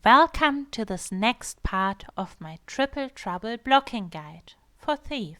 Welcome to this next part of my Triple Trouble blocking guide for Thief.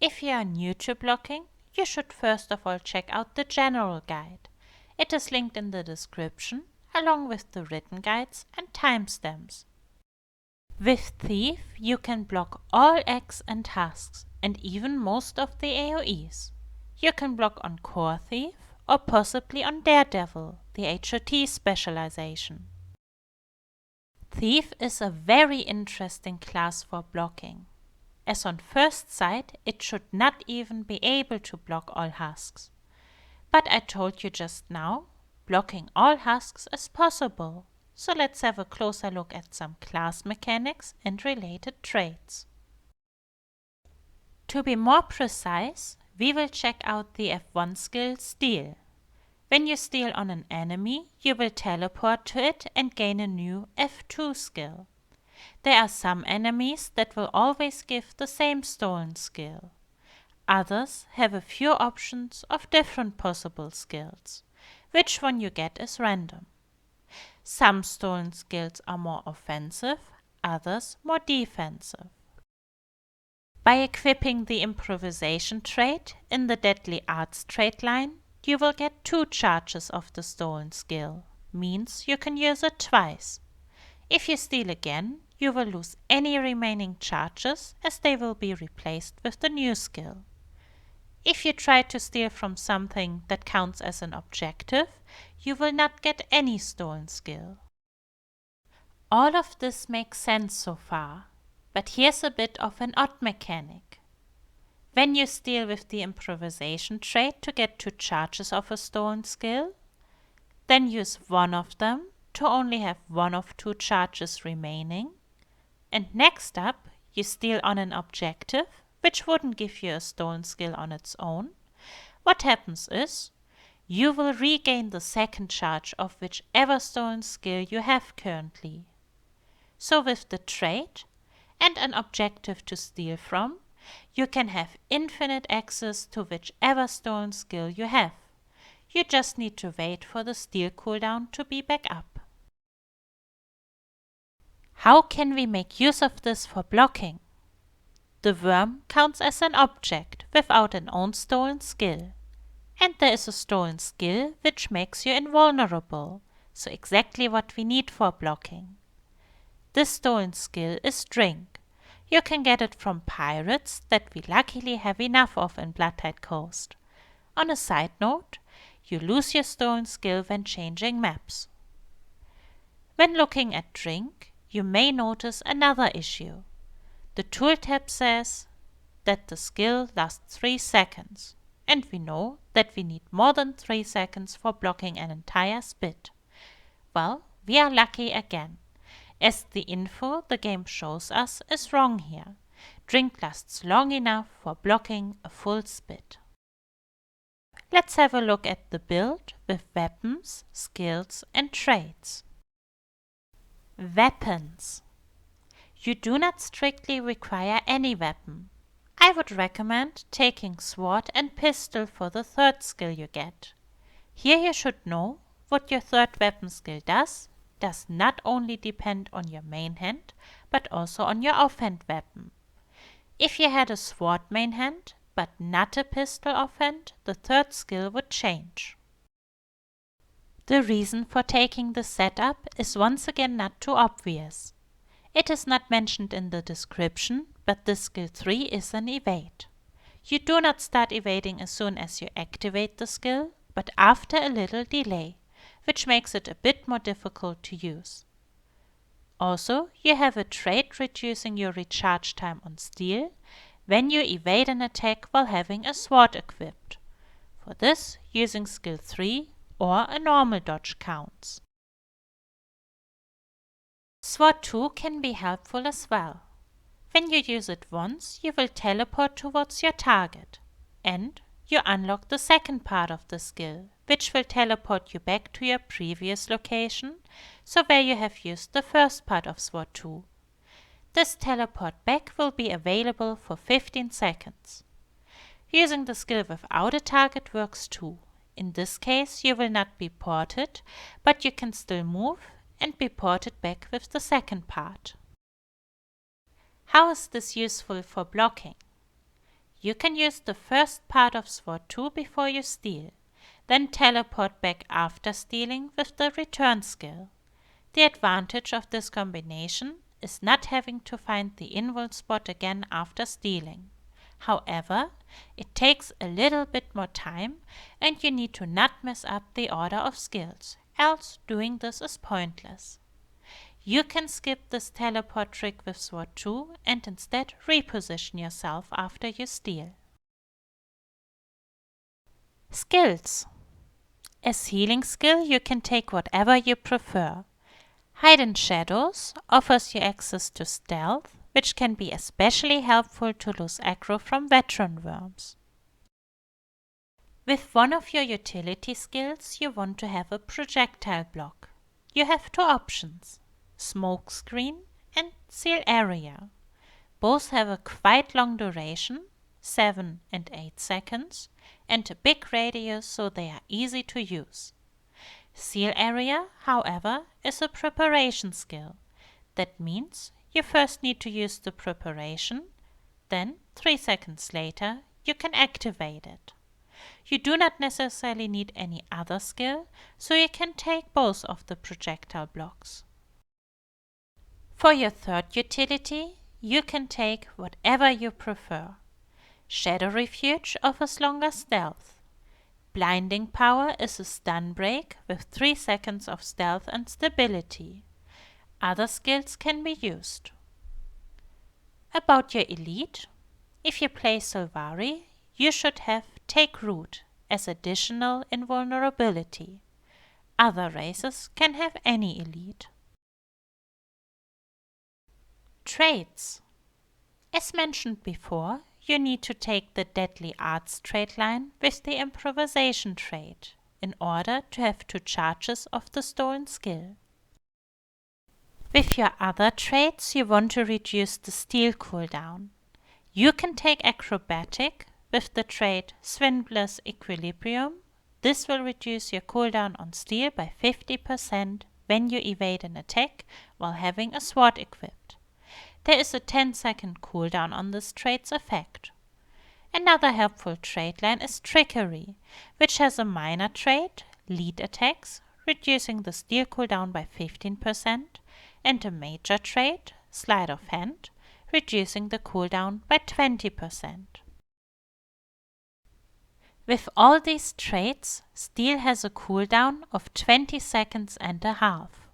If you are new to blocking, you should first of all check out the general guide. It is linked in the description along with the written guides and timestamps. With Thief, you can block all X and husks and even most of the AoEs. You can block on Core Thief or possibly on Daredevil, the HOT specialization. Thief is a very interesting class for blocking, as on first sight it should not even be able to block all husks. But I told you just now, blocking all husks is possible, so let's have a closer look at some class mechanics and related traits. To be more precise, we will check out the F1 skill Steal. When you steal on an enemy, you will teleport to it and gain a new F2 skill. There are some enemies that will always give the same stolen skill. Others have a few options of different possible skills. Which one you get is random. Some stolen skills are more offensive, others more defensive. By equipping the improvisation trait in the deadly arts trait line, you will get 2 charges of the stolen skill, means you can use it twice. If you steal again, you will lose any remaining charges as they will be replaced with the new skill. If you try to steal from something that counts as an objective, you will not get any stolen skill. All of this makes sense so far, but here's a bit of an odd mechanic. When you steal with the improvisation trait to get 2 charges of a stolen skill, then use one of them to only have 1 of 2 charges remaining, and next up you steal on an objective which wouldn't give you a stolen skill on its own. What happens is, you will regain the second charge of whichever stolen skill you have currently. So with the trait and an objective to steal from, you can have infinite access to whichever stolen skill you have. You just need to wait for the steal cooldown to be back up. How can we make use of this for blocking? The worm counts as an object without an own stolen skill. And there is a stolen skill which makes you invulnerable, so exactly what we need for blocking. This stolen skill is Drink. You can get it from pirates that we luckily have enough of in Bloodtide Coast. On a side note, you lose your stolen skill when changing maps. When looking at Drink, you may notice another issue. The tooltip says that the skill lasts 3 seconds, and we know that we need more than 3 seconds for blocking an entire spit. Well, we are lucky again, as the info the game shows us is wrong here. Drink lasts long enough for blocking a full spit. Let's have a look at the build with weapons, skills and traits. Weapons. You do not strictly require any weapon. I would recommend taking sword and pistol for the third skill you get. Here you should know what your third weapon skill does not only depend on your main hand, but also on your offhand weapon. If you had a sword main hand, but not a pistol offhand, the third skill would change. The reason for taking this setup is once again not too obvious. It is not mentioned in the description, but this skill 3 is an evade. You do not start evading as soon as you activate the skill, but after a little delay, which makes it a bit more difficult to use. Also, you have a trait reducing your recharge time on steal when you evade an attack while having a sword equipped. For this, using skill 3 or a normal dodge counts. Sword 2 can be helpful as well. When you use it once, you will teleport towards your target, and you unlock the second part of the skill, which will teleport you back to your previous location, so where you have used the first part of Sword 2. This teleport back will be available for 15 seconds. Using the skill without a target works too. In this case you will not be ported, but you can still move and be ported back with the second part. How is this useful for blocking? You can use the first part of Sword 2 before you steal, then teleport back after stealing with the return skill. The advantage of this combination is not having to find the invul spot again after stealing. However, it takes a little bit more time and you need to not mess up the order of skills, else doing this is pointless. You can skip this teleport trick with Sword 2 and instead reposition yourself after you steal. Skills. As healing skill you can take whatever you prefer. Hide in Shadows offers you access to stealth, which can be especially helpful to lose aggro from veteran worms. With one of your utility skills you want to have a projectile block. You have two options, Smoke Screen and Seal Area. Both have a quite long duration, 7 and 8 seconds, and a big radius, so they are easy to use. Seal Area, however, is a preparation skill. That means you first need to use the preparation, then 3 seconds later you can activate it. You do not necessarily need any other skill, so you can take both of the projectile blocks. For your third utility, you can take whatever you prefer. Shadow Refuge offers longer stealth. Blinding Power is a stun break with 3 seconds of stealth and stability. Other skills can be used. About your elite, if you play Sylvari, you should have Take Root as additional invulnerability. Other races can have any elite. Traits. As mentioned before, you need to take the Deadly Arts trait line with the Improvisation trait in order to have 2 charges of the stolen skill. With your other traits you want to reduce the steal cooldown. You can take Acrobatic with the trait Swindler's Equilibrium. This will reduce your cooldown on steal by 50% when you evade an attack while having a sword equipped. There is a 10-second cooldown on this trait's effect. Another helpful trait line is Trickery, which has a minor trait, Lead Attacks, reducing the steal cooldown by 15%, and a major trait, Sleight of Hand, reducing the cooldown by 20%. With all these traits, steal has a cooldown of 20 seconds and a half.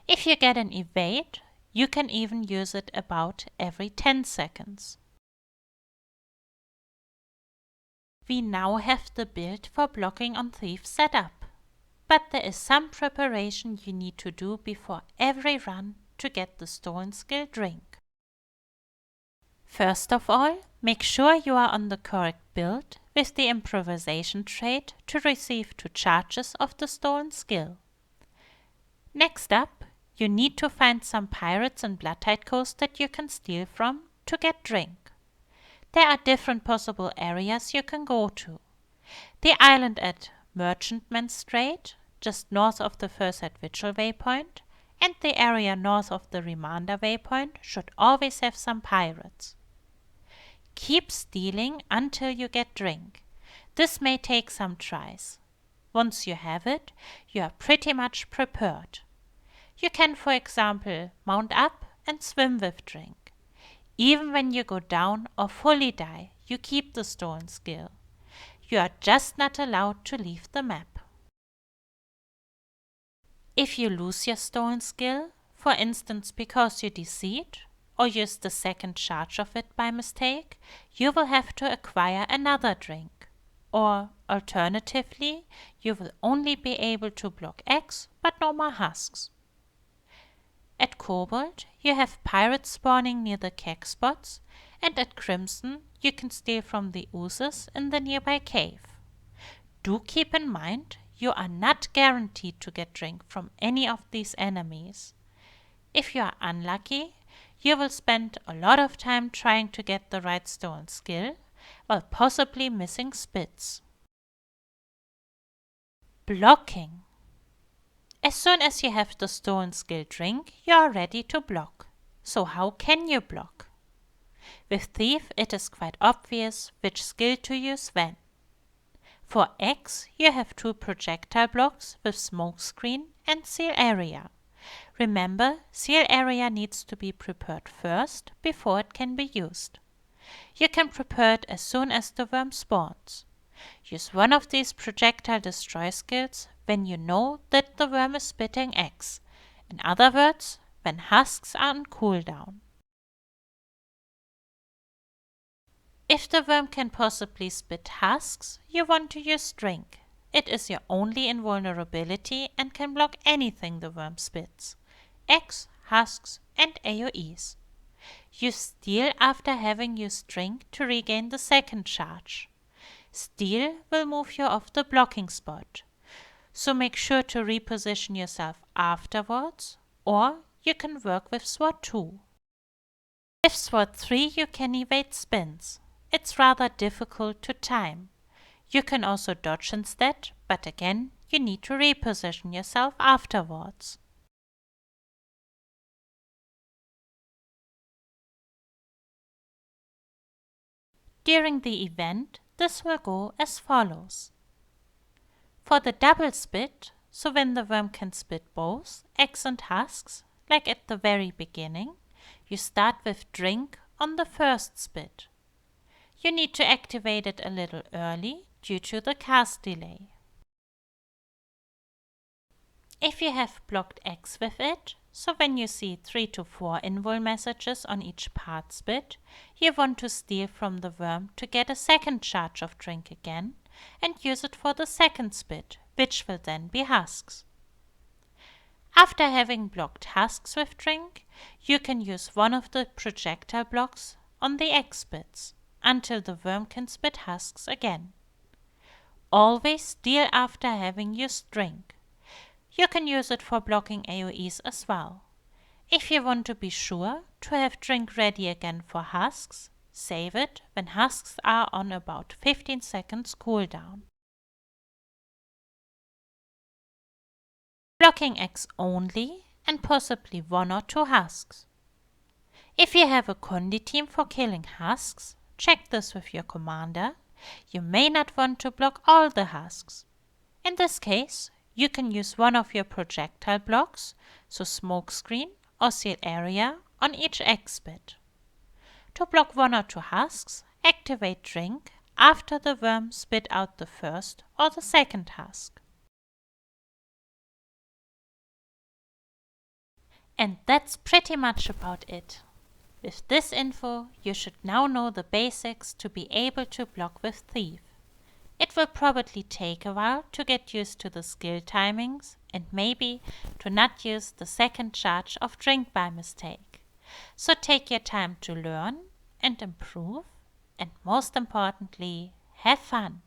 If you get an evade, you can even use it about every 10 seconds. We now have the build for blocking on Thief set up, but there is some preparation you need to do before every run to get the stolen skill Drink. First of all, make sure you are on the correct build with the Improvisation trait to receive 2 charges of the stolen skill. Next up, you need to find some pirates in Bloodtide Coast that you can steal from to get Drink. There are different possible areas you can go to. The island at Merchantman Strait, just north of the Furset Vigil waypoint, and the area north of the Remander waypoint should always have some pirates. Keep stealing until you get Drink. This may take some tries. Once you have it, you are pretty much prepared. You can, for example, mount up and swim with Drink. Even when you go down or fully die, you keep the stolen skill. You are just not allowed to leave the map. If you lose your stolen skill, for instance because you deceit or use the second charge of it by mistake, you will have to acquire another Drink. Or alternatively, you will only be able to block X but no more husks. At Cobalt, you have pirates spawning near the keg spots, and at Crimson, you can steal from the oozes in the nearby cave. Do keep in mind, you are not guaranteed to get Drink from any of these enemies. If you are unlucky, you will spend a lot of time trying to get the right stolen skill, while possibly missing spits. Blocking. As soon as you have the stolen skill Drink, you are ready to block. So how can you block? With Thief it is quite obvious which skill to use when. For X you have 2 projectile blocks with Smokescreen and Seal Area. Remember, Seal Area needs to be prepared first before it can be used. You can prepare it as soon as the worm spawns. Use one of these projectile destroy skills when you know that the worm is spitting X. In other words, when husks are on cooldown. If the worm can possibly spit husks, you want to use Drink. It is your only invulnerability and can block anything the worm spits. X, husks and AoEs. Use Steel after having used Drink to regain the second charge. Steel will move you off the blocking spot, so make sure to reposition yourself afterwards, or you can work with Sword 2. With Sword 3 you can evade spins. It's rather difficult to time. You can also dodge instead, but again you need to reposition yourself afterwards. During the event, this will go as follows. For the double spit, so when the worm can spit both eggs and husks, like at the very beginning, you start with Drink on the first spit. You need to activate it a little early due to the cast delay. If you have blocked X with it, so when you see 3 to 4 invul messages on each part spit, you want to steal from the worm to get a second charge of Drink again and use it for the second spit, which will then be husks. After having blocked husks with Drink, you can use one of the projectile blocks on the X spits until the worm can spit husks again. Always steal after having used Drink. You can use it for blocking AoEs as well. If you want to be sure to have Drink ready again for husks, save it when husks are on about 15 seconds cooldown. Blocking X only and possibly 1 or 2 husks. If you have a Condi team for killing husks, check this with your commander. You may not want to block all the husks. In this case, you can use one of your projectile blocks, so Smokescreen or Seal Area, on each X spit. To block 1 or 2 husks, activate Drink after the worm spit out the first or the second husk. And that's pretty much about it. With this info, you should now know the basics to be able to block with Thief. It will probably take a while to get used to the skill timings and maybe to not use the second charge of Drink by mistake. So take your time to learn and improve, and most importantly, have fun.